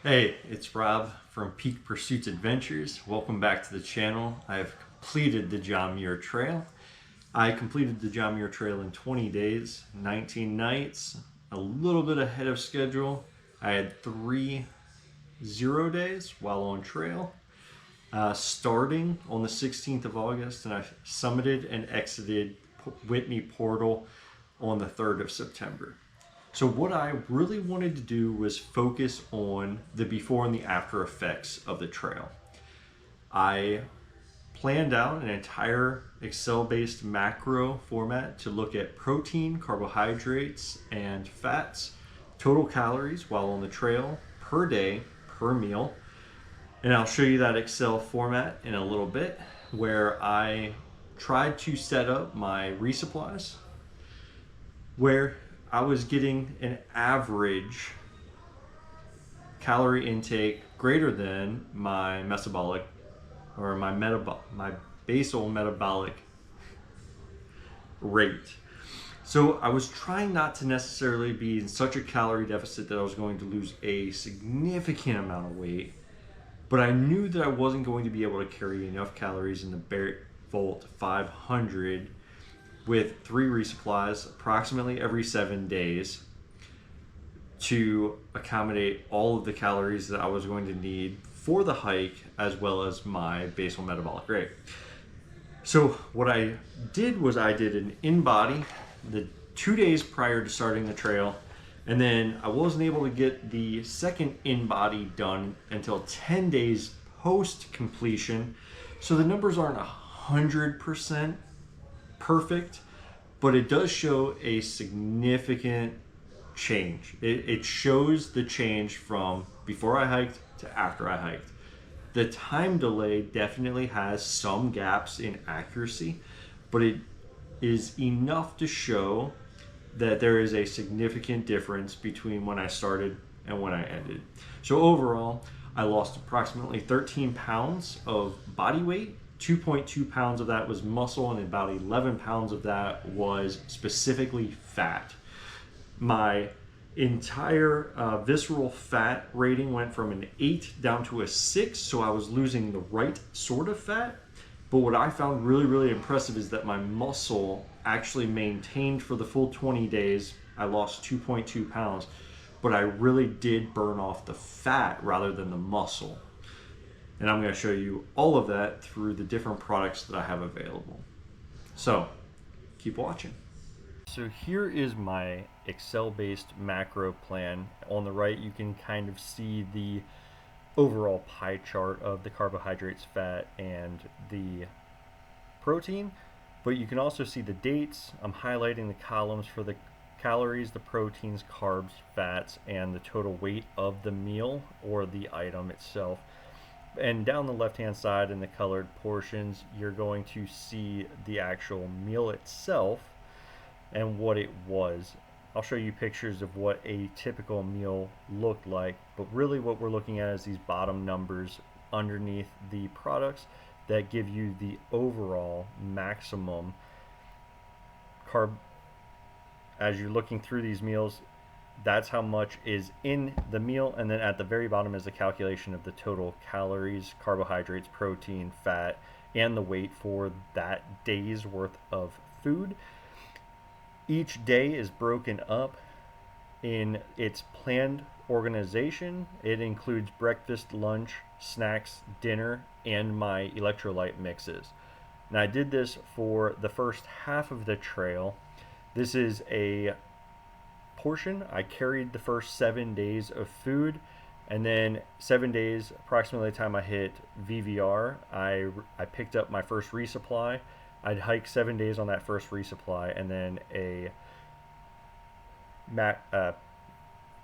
Hey, it's Rob from Peak Pursuits Adventures. Welcome back to the channel. I've completed the John Muir Trail. I completed the John Muir Trail in 20 days, 19 nights, a little bit ahead of schedule. I had 3 0 days while on trail, starting on the 16th of August, and I summited and exited Whitney Portal on the 3rd of September. So what I really wanted to do was focus on the before and the after effects of the trail. I planned out an entire Excel-based macro format to look at protein, carbohydrates, and fats, total calories while on the trail, per day, per meal. And I'll show you that Excel format in a little bit, where I tried to set up my resupplies, where I was getting an average calorie intake greater than my metabolic or my basal metabolic rate. So I was trying not to necessarily be in such a calorie deficit that I was going to lose a significant amount of weight, but I knew that I wasn't going to be able to carry enough calories in the BearVault 500 with 3 resupplies approximately every 7 days to accommodate all of the calories that I was going to need for the hike, as well as my basal metabolic rate. So what I did was I did an in-body the 2 days prior to starting the trail, and then I wasn't able to get the second in-body done until 10 days post completion. So the numbers aren't 100% perfect, but it does show a significant change. It shows the change from before I hiked to after I hiked. The time delay definitely has some gaps in accuracy, but it is enough to show that there is a significant difference between when I started and when I ended. So overall, I lost approximately 13 pounds of body weight. 2.2 pounds of that was muscle, and about 11 pounds of that was specifically fat. My entire visceral fat rating went from an 8 down to a 6, so I was losing the right sort of fat. But what I found really impressive is that my muscle actually maintained for the full 20 days. I lost 2.2 pounds, but I really did burn off the fat rather than the muscle. And I'm going to show you all of that through the different products that I have available. So keep watching. So here is my Excel-based macro plan. On the right, you can kind of see the overall pie chart of the carbohydrates, fat, and the protein. But you can also see the dates. I'm highlighting the columns for the calories, the proteins, carbs, fats, and the total weight of the meal or the item itself. And down the left hand side in the colored portions, you're going to see the actual meal itself and what it was. I'll show you pictures of what a typical meal looked like, but really what we're looking at is these bottom numbers underneath the products that give you the overall maximum carb. As you're looking through these meals, that's how much is in the meal, and then at the very bottom is the calculation of the total calories, carbohydrates, protein, fat, and the weight for that day's worth of food. Each day is broken up in its planned organization. It includes breakfast, lunch, snacks, dinner, and my electrolyte mixes. And I did this for the first half of the trail. This is a portion. I carried the first 7 days of food, and then 7 days, approximately the time I hit VVR, I picked up my first resupply. I'd hike 7 days on that first resupply, and then a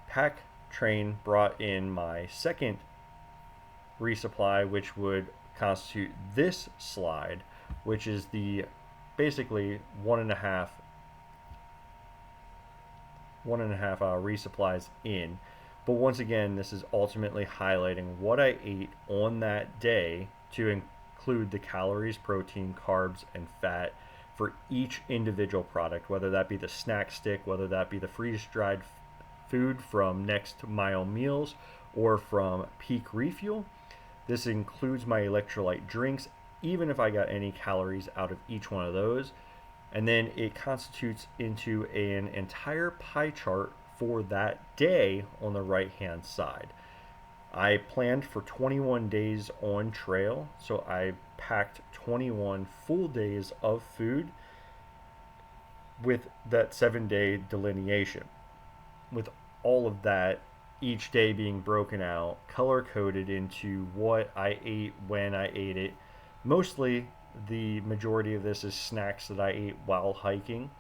pack train brought in my second resupply, which would constitute this slide, which is the basically one and a half resupplies in. But once again, this is ultimately highlighting what I ate on that day to include the calories, protein, carbs, and fat for each individual product, whether that be the snack stick, whether that be the freeze-dried food from next mile meals or from peak refuel. This includes my electrolyte drinks, even if I got any calories out of each one of those. And then it constitutes into an entire pie chart for that day on the right hand side. I planned for 21 days on trail, so I packed 21 full days of food with that 7-day delineation. With all of that, each day being broken out, color coded into what I ate, when I ate it. Mostly, the majority of this is snacks that I ate while hiking.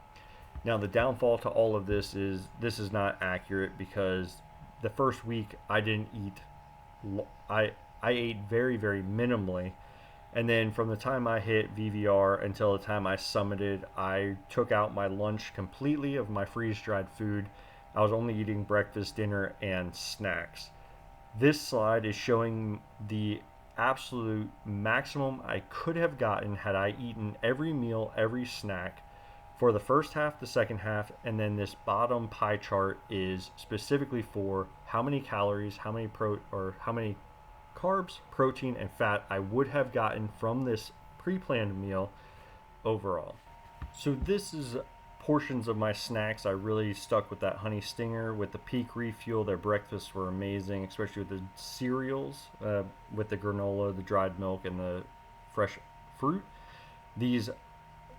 Now, the downfall to all of this is not accurate because the first week I didn't eat. I I ate very minimally, and then from the time I hit VVR until the time I summited, I took out my lunch completely of my freeze dried food. I was only eating breakfast, dinner, and snacks. This slide is showing the absolute maximum I could have gotten had I eaten every meal, every snack for the first half, the second half, and then this bottom pie chart is specifically for how many calories, how many how many carbs, protein, and fat I would have gotten from this pre-planned meal overall. So this is portions of my snacks. I really stuck with that honey stinger with the peak refuel. Their breakfasts were amazing, especially with the cereals, with the granola, the dried milk, and the fresh fruit. These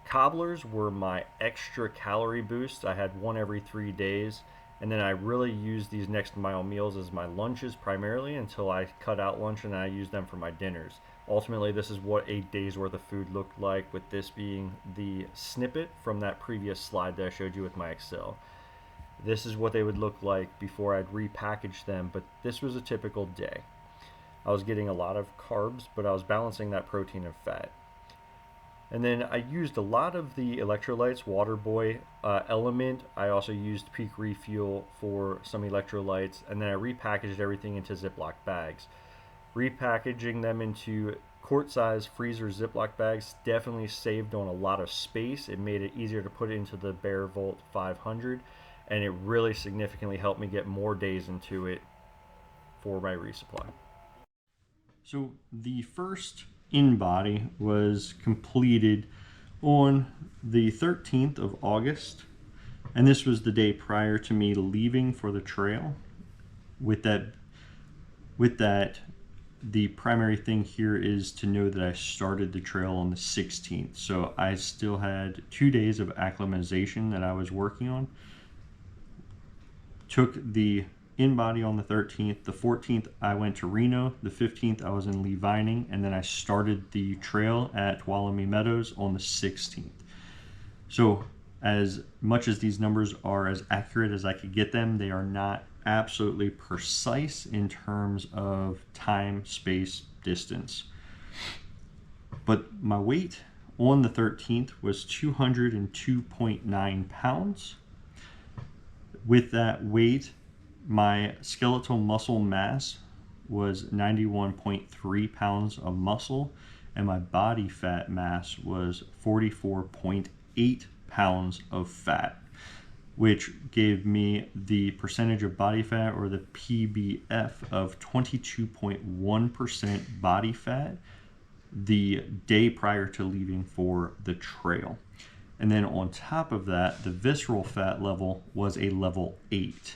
cobblers were my extra calorie boost. I had one every 3 days. And then I really used these next mile meals as my lunches primarily until I cut out lunch and I used them for my dinners. Ultimately, this is what 8 days worth of food looked like, with this being the snippet from that previous slide that I showed you with my Excel. This is what they would look like before I'd repackage them, but this was a typical day. I was getting a lot of carbs, but I was balancing that protein and fat. And then I used a lot of the electrolytes, Waterboy Element. I also used Peak Refuel for some electrolytes. And then I repackaged everything into Ziploc bags. Repackaging them into quart-size freezer Ziploc bags definitely saved on a lot of space. It made it easier to put it into the BearVault 500. And it really significantly helped me get more days into it for my resupply. So the first in-body was completed on the 13th of August, and this was the day prior to me leaving for the trail. With that, the primary thing here is to know that I started the trail on the 16th, so I still had 2 days of acclimatization that I was working on. Took the in-body on the 13th. The 14th I went to Reno. The 15th I was in Lee Vining, and then I started the trail at Tuolumne Meadows on the 16th. So as much as these numbers are as accurate as I could get them, they are not absolutely precise in terms of time, space, distance. But my weight on the 13th was 202.9 pounds. With that weight, my skeletal muscle mass was 91.3 pounds of muscle, and my body fat mass was 44.8 pounds of fat, which gave me the percentage of body fat, or the PBF, of 22.1% body fat the day prior to leaving for the trail. And then on top of that, the visceral fat level was a level 8.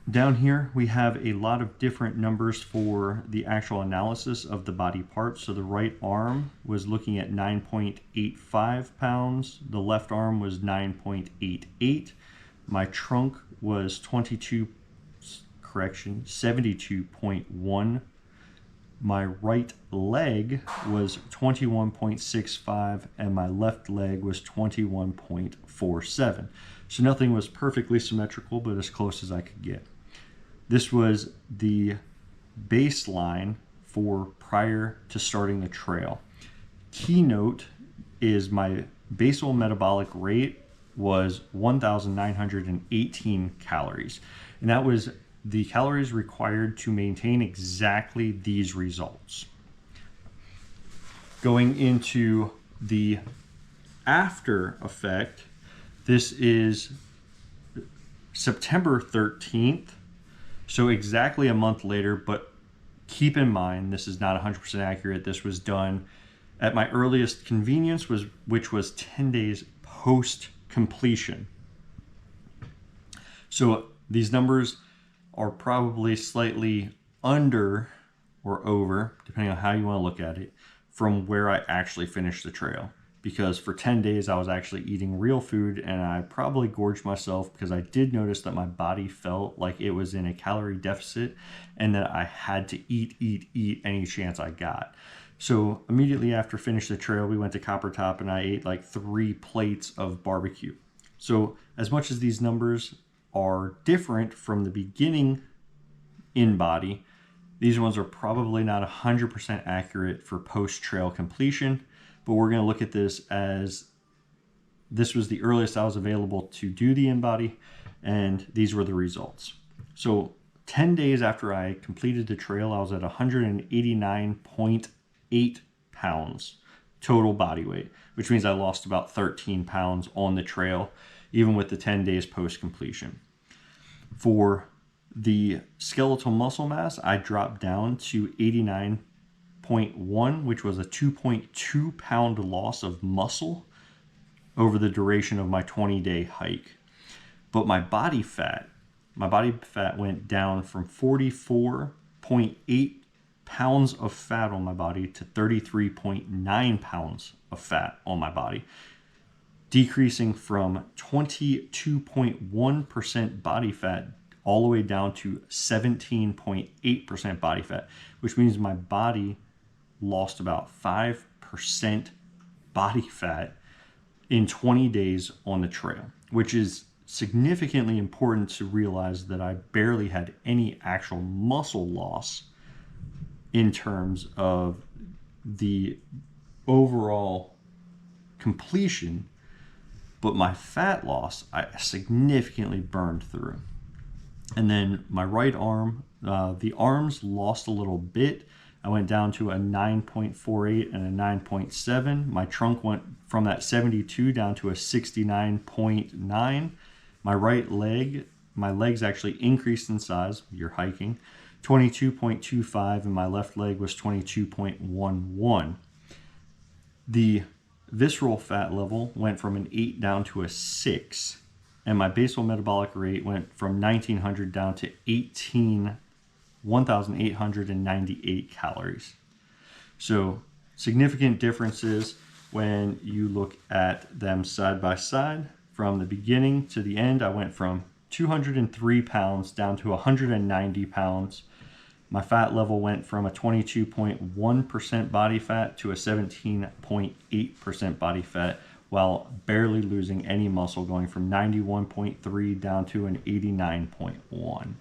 Down here, we have a lot of different numbers for the actual analysis of the body parts. So the right arm was looking at 9.85 pounds. The left arm was 9.88. My trunk was 72.1. My right leg was 21.65, and my left leg was 21.47. So nothing was perfectly symmetrical, but as close as I could get. This was the baseline for prior to starting the trail. Keynote is my basal metabolic rate was 1,918 calories. And that was the calories required to maintain exactly these results. Going into the after effect, this is September 13th, so exactly a month later, but keep in mind this is not 100% accurate. This was done at my earliest convenience, which was 10 days post completion. So these numbers are probably slightly under or over, depending on how you want to look at it, from where I actually finished the trail. Because for 10 days I was actually eating real food, and I probably gorged myself because I did notice that my body felt like it was in a calorie deficit and that I had to eat any chance I got. So immediately after finishing the trail, we went to Copper Top and I ate like 3 plates of barbecue. So as much as these numbers are different from the beginning in body, these ones are probably not 100% accurate for post-trail completion, but we're going to look at this as this was the earliest I was available to do the in-body, and these were the results. So 10 days after I completed the trail, I was at 189.8 pounds total body weight, which means I lost about 13 pounds on the trail, even with the 10 days post-completion. For the skeletal muscle mass, I dropped down to 89.1, which was a 2.2 pound loss of muscle over the duration of my 20-day hike. But my body fat went down from 44.8 pounds of fat on my body to 33.9 pounds of fat on my body, decreasing from 22.1% body fat all the way down to 17.8% body fat, which means my body lost about 5% body fat in 20 days on the trail, which is significantly important to realize that I barely had any actual muscle loss in terms of the overall completion, but my fat loss I significantly burned through. And then my right arm, the arms lost a little bit. I went down to a 9.48 and a 9.7. My trunk went from that 72 down to a 69.9. My right leg, my legs actually increased in size. You're hiking, 22.25, and my left leg was 22.11. The visceral fat level went from an 8 down to a 6. And my basal metabolic rate went from 1900 down to 1,898 calories. So significant differences when you look at them side by side. From the beginning to the end, I went from 203 pounds down to 190 pounds. My fat level went from a 22.1% body fat to a 17.8% body fat, while barely losing any muscle, going from 91.3 down to an 89.1.